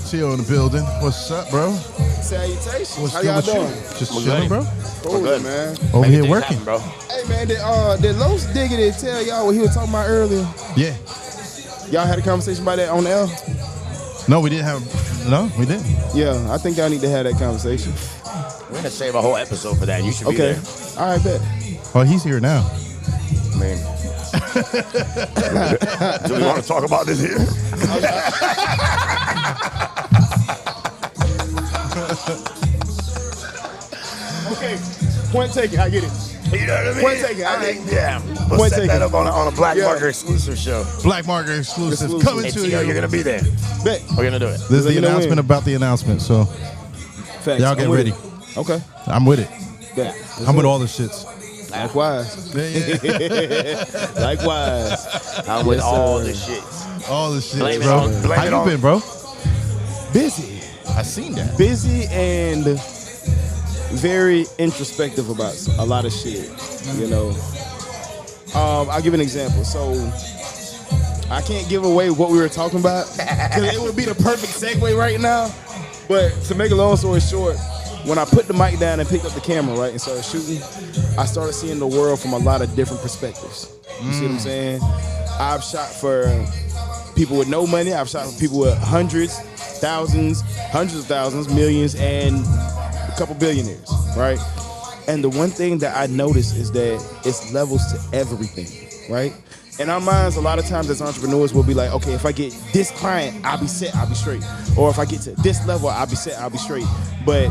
Tio in the building. What's up, bro? Salutations. What's How good y'all with doing? you? Just chilling, bro. Cool, good, man. Over here working. Happen, bro. Hey, man, did Los Diggity tell y'all what he was talking about earlier? Yeah. Y'all had a conversation about that on the L? No, we didn't have. No, we didn't. Yeah, I think y'all need to have that conversation. We're going to save a whole episode for that. You should be Okay. there. All right, bet. Oh, he's here now. I mean, do we want to talk about this here? Okay. Point taken. I get it. You know what I mean? Point taken. I think, yeah. We'll Point set that taken. up on a Black Yeah. Market exclusive show. Black Market exclusive Exclusive. coming Hey, to Tio, you. you're going to be there. Bet. We're going to do it. This is Let the me know announcement when. about the announcement, so Facts. y'all I'm get with ready. it. Okay. I'm with it. Bet. I'm with all the shits. Likewise. Yeah. Likewise. I'm with Yes, all sir. the shit. All the shit, Blame it bro. on- blame How it you on- been, bro? Busy. I seen that. Busy and very introspective about a lot of shit, you know. I'll give an example. So I can't give away what we were talking about because it would be the perfect segue right now. But to make a long story short, when I put the mic down and picked up the camera, right, and started shooting, I started seeing the world from a lot of different perspectives. You see what I'm saying? I've shot for people with no money. I've shot for people with hundreds of thousands, millions, and a couple billionaires, right? And the one thing that I noticed is that it's levels to everything, right? In our minds, a lot of times as entrepreneurs, we'll be like, okay, if I get this client, I'll be set, I'll be straight. Or if I get to this level, I'll be set, I'll be straight. But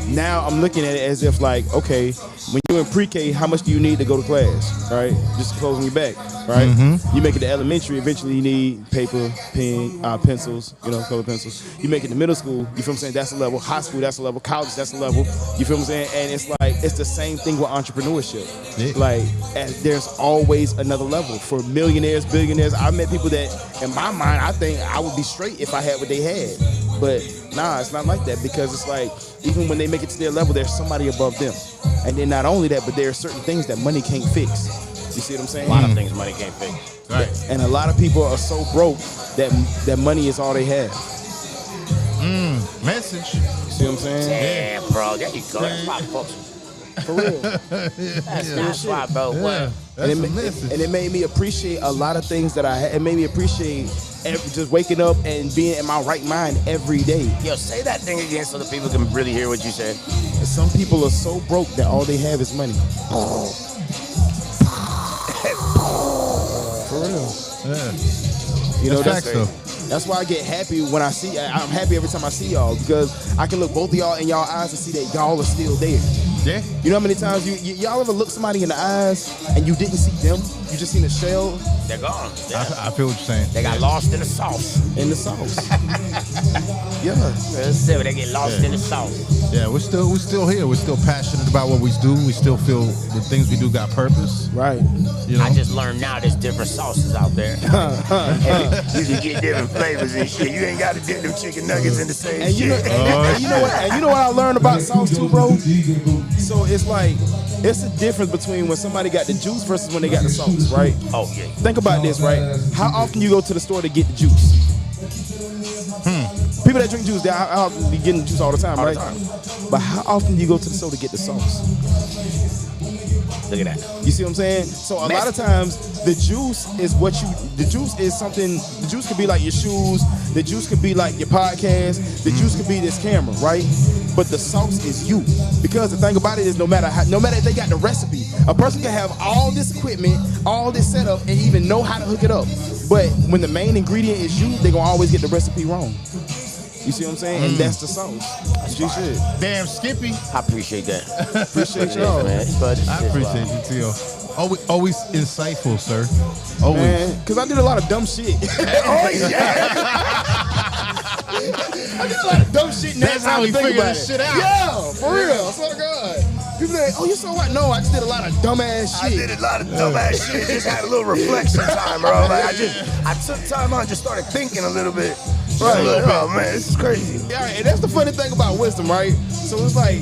now I'm looking at it as if like, okay, when you're in pre-K, how much do you need to go to class, right? Just closing your back, right? You make it to elementary, eventually you need paper, pen, pencils, color pencils. You make it to middle school, you feel what I'm saying? That's a level. High school, that's a level. College, that's a level. You feel what I'm saying? And it's like, it's the same thing with entrepreneurship. Yeah. Like, and there's always another level. For millionaires, billionaires, I met people that, in my mind, I think I would be straight if I had what they had. But nah, it's not like that because it's like, even when they make it to their level, there's somebody above them. And then not only that, but there are certain things that money can't fix. You see what I'm saying? A lot of things money can't fix. Right. And a lot of people are so broke that money is all they have. Message. You see what I'm saying? Yeah, bro. There you go. That's why folks. For real. That's why, bro. Yeah. What? That's and a message. it made me appreciate a lot of things that I had. It made me appreciate just waking up and being in my right mind every day. Yo, say that thing again so the people can really hear what you said. Some people are so broke that all they have is money. For real. Yeah. You know, That's facts, though. That's why I get happy when I'm happy every time I see y'all because I can look both of y'all in y'all eyes and see that y'all are still there. Yeah. You know how many times y'all ever look somebody in the eyes and you didn't see them? You just seen a shell They're gone. I feel what you're saying. They got lost in the sauce. in the sauce. Yeah. Let's say they get lost in the sauce. Yeah, we're still here. We're still passionate about what we do. We still feel the things we do got purpose. Right. You know. I just learned now there's different sauces out there. And you can get different flavors and shit. You ain't got to dip them chicken nuggets in the same And you know, shit. and you know what? And you know what I learned about sauce too, bro? So it's like it's a difference between when somebody got the juice versus when they got the sauce, right? Oh, yeah. Think about this, right? How often you go to the store to get the juice? People that drink juice, they often be getting juice all the time, right? But how often do you go to the store to get the sauce? Look at that. You see what I'm saying? So a lot of times the juice is something, the juice could be like your shoes, the juice could be like your podcast, the juice could be this camera, right? But the sauce is you. Because the thing about it is no matter if they got the recipe, a person can have all this equipment, all this setup, and even know how to hook it up. But when the main ingredient is you, they're gonna always get the recipe wrong. You see what I'm saying? And that's the sauce. That's G shit. Damn, Skippy. I appreciate that. Appreciate y'all. Man. I appreciate you, Tio. Always insightful, sir. Always. Man, because I did a lot of dumb shit. Oh, yeah. I did a lot of dumb shit. That's how we figure this shit out. Yeah, for real. I swear to God. People say, oh, you so what? No, I just did a lot of dumbass I shit. did a lot of dumbass shit. Just had a little reflection time, bro. Like I took time out and just started thinking a little bit. Right. Like, oh man, this is crazy. Yeah, and that's the funny thing about wisdom, right? So it's like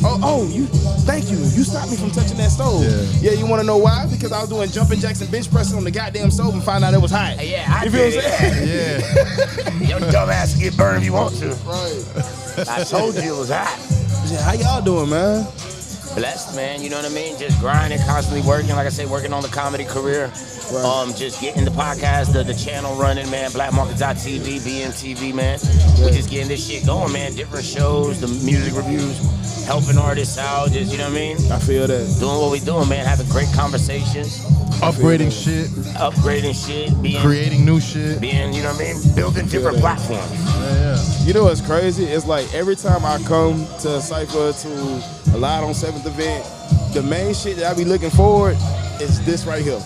you, thank you. You stopped me from touching that stove. Yeah, you want to know why? Because I was doing jumping jacks and bench pressing on the goddamn stove and found out it was hot. Yeah, I you feel did what I'm saying? Yeah. Your dumb ass can get burned if you want to. Right. I told you it was hot. Yeah, how y'all doing, man? Blessed, man. You know what I mean? Just grinding, constantly working. Like I say, working on the comedy career. Right. Just getting the podcast, the channel running, man. Blackmarket.tv, BMTV, man. We're just getting this shit going, man. Different shows, the music reviews, helping artists out. Just, you know what I mean? I feel that. Doing what we doing, man. Having great conversations. Upgrading shit. Creating new shit. Being, you know what I mean? Building different platforms. Yeah. You know what's crazy? It's like every time I come to Cypher, to a Live on 7th event, the main shit that I be looking forward is this right here.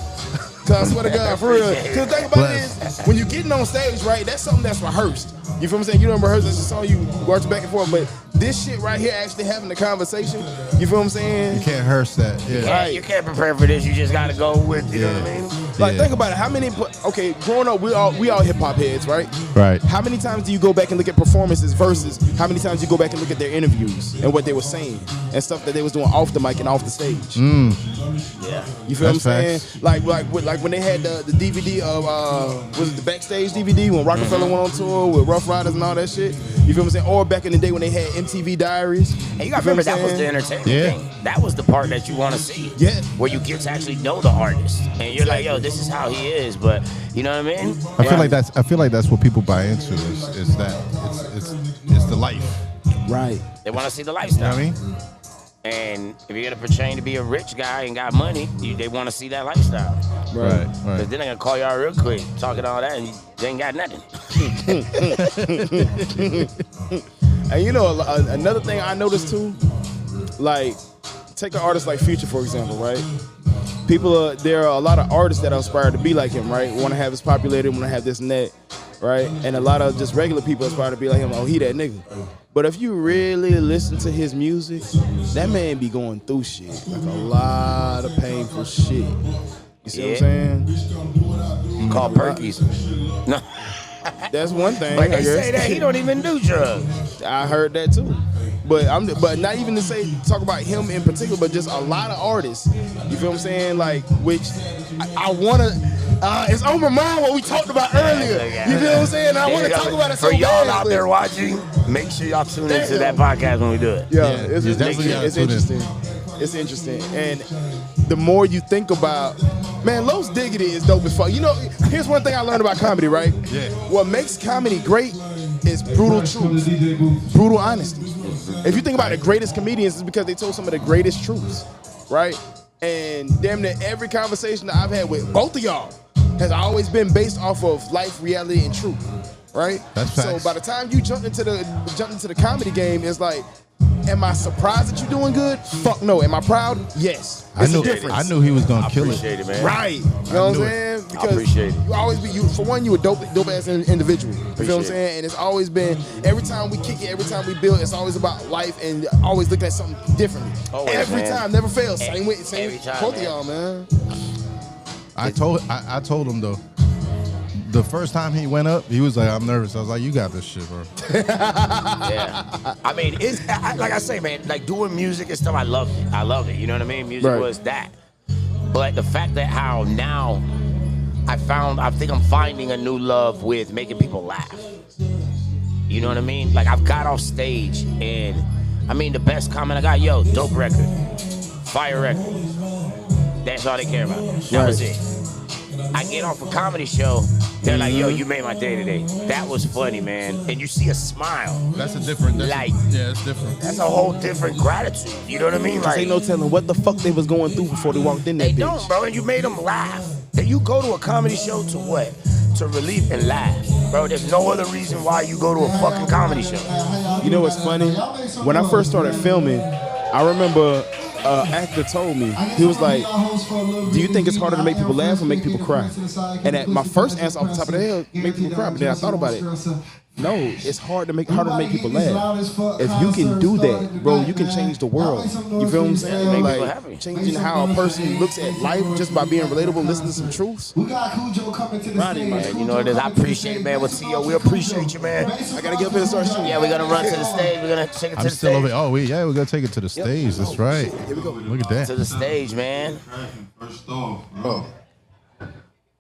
Cause I swear to God, for real. Cause the thing about it is, when you're getting on stage, right, that's something that's rehearsed. You feel what I'm saying? You don't rehearse, it's a song you work back and forth, but this shit right here, actually having the conversation, you feel what I'm saying? You can't rehearse that. Yeah. You can't prepare for this. You just got to go with, you know what I mean? Like, think about it. How many, okay, growing up, we all hip hop heads, right? Right. How many times do you go back and look at performances versus how many times you go back and look at their interviews and what they were saying and stuff that they was doing off the mic and off the stage? Yeah. You feel That's what I'm saying? facts. Like when they had the DVD of was it the Backstage DVD when Rockefeller went on tour with Rough Riders and all that shit? You feel what I'm saying? Or back in the day when they had MTV Diaries. And you got to remember, that was the entertainment thing. That was the part that you want to see. Yeah. Where you get to actually know the artist. And you're like, yo, this is how he is. But, you know what I mean? I feel like that's what people buy into is that it's the life. Right. They want to see the You know lifestyle. what I mean? And if you're going to portray to be a rich guy and got money, they want to see that lifestyle. Right. Because Right. then they're going to call y'all real quick, talking all that, and they ain't got nothing. And you know, another thing I noticed too, like, take an artist like Future, for example, right? There are a lot of artists that aspire to be like him, right? Want to have his popularity, want to have this and that, right? And a lot of just regular people aspire to be like him. Oh, he that nigga. But if you really listen to his music, that man be going through shit, like a lot of painful shit. You see what I'm saying? Call Perky's. No. That's one thing. But I they guess. say that he don't even do drugs. I heard that too. But not even to talk about him in particular, but just a lot of artists. You feel what I'm saying? Like, which I wanna. It's on my mind what we talked about earlier. You feel what I'm saying? I want to talk about it so For y'all bad, out but- there watching, make sure y'all tune into that podcast when we do it. Yeah, Yeah, it's you definitely gotta it's tune in. interesting. It's interesting, and the more you think about, man, Los Diggity is dope as fuck. You know, here's one thing I learned about comedy, right? Yeah. What makes comedy great is brutal truth, brutal honesty. If you think about the greatest comedians, it's because they told some of the greatest truths, right? And damn near every conversation that I've had with both of y'all has always been based off of life, reality, and truth, right? That's so facts. by the time you jump into the comedy game, it's like, am I surprised that you're doing good? Fuck no. Am I proud? Yes. It's a difference. I knew he was gonna kill Appreciate it, man. Right. You know what I'm knew it. saying? I appreciate it. You always be for one, you a dope ass individual. You feel what I'm Appreciate saying? And it's always been every time we kick it, every time we build, it's always about life and always looking at something differently. Always, every man. time, never fails. Same with Every time, both of man. y'all, man. I told him though. The first time he went up, he was like, "I'm nervous." I was like, "You got this shit, bro." Yeah. I mean, like I say, man, like doing music and stuff, I love it. I love it. You know what I mean? Music Right. was that. But the fact that how now I think I'm finding a new love with making people laugh. You know what I mean? Like I've got off stage and I mean the best comment I got, yo, dope record, fire record. That's all they care about. That was it. I get off a comedy show, they're like, yo, you made my day today. That was funny, man. And you see a smile. That's a different. Yeah, it's different. That's a whole different gratitude. You know what I mean? Cause ain't no telling what the fuck they was going through before they walked in that They bitch. don't, bro. And you made them laugh. And you go to a comedy show to what? To relieve and laugh. Bro, there's no other reason why you go to a fucking comedy show. You know what's funny? When I first started filming, I remember actor told me, he was like, do you think it's harder to make people laugh or make people cry? And my first answer off the top of the head, make people cry. But then I thought about it. No, it's harder to make people laugh. If you can do that, bro, you can change the world. You feel what I'm saying? Like changing how a person looks at life just by being relatable, listening to some truths. We got Cujo coming to the stage. Man, you know what it is. I appreciate it, man. With CEO, we appreciate you, man. I gotta get up and start shooting. Yeah, we're gonna run to the stage. We're gonna take it to I'm the still stage. over. Oh, we're gonna take it to the stage. That's right. Here we go. Look at that. To the stage, man. First off,